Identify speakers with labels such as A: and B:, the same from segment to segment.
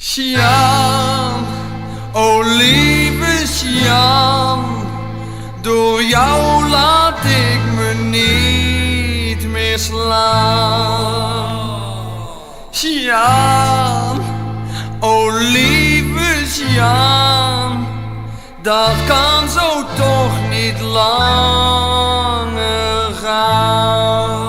A: Sjaan, o lieve Sjaan, door jou laat ik me niet meer slaan. Sjaan, o lieve Sjaan, dat kan zo toch niet langer gaan.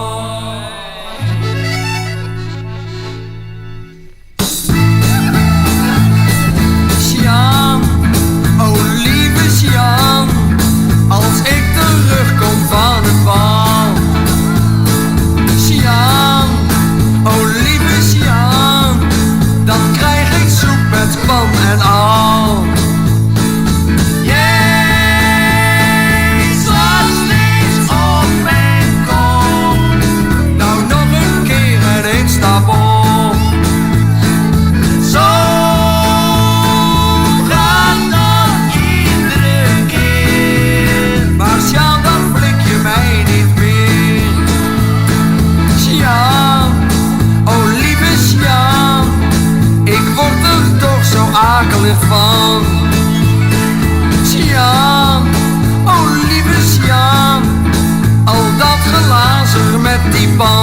A: Als ik terugkom van het bal, Sjaan, o lieve Sjaan, dan krijg ik soep met pan en al. Jij slaat steeds op mijn kop, nou nog een keer en ik sta op. Akelig van. Sjaan, o lieve Sjaan, al dat glazer met die pan.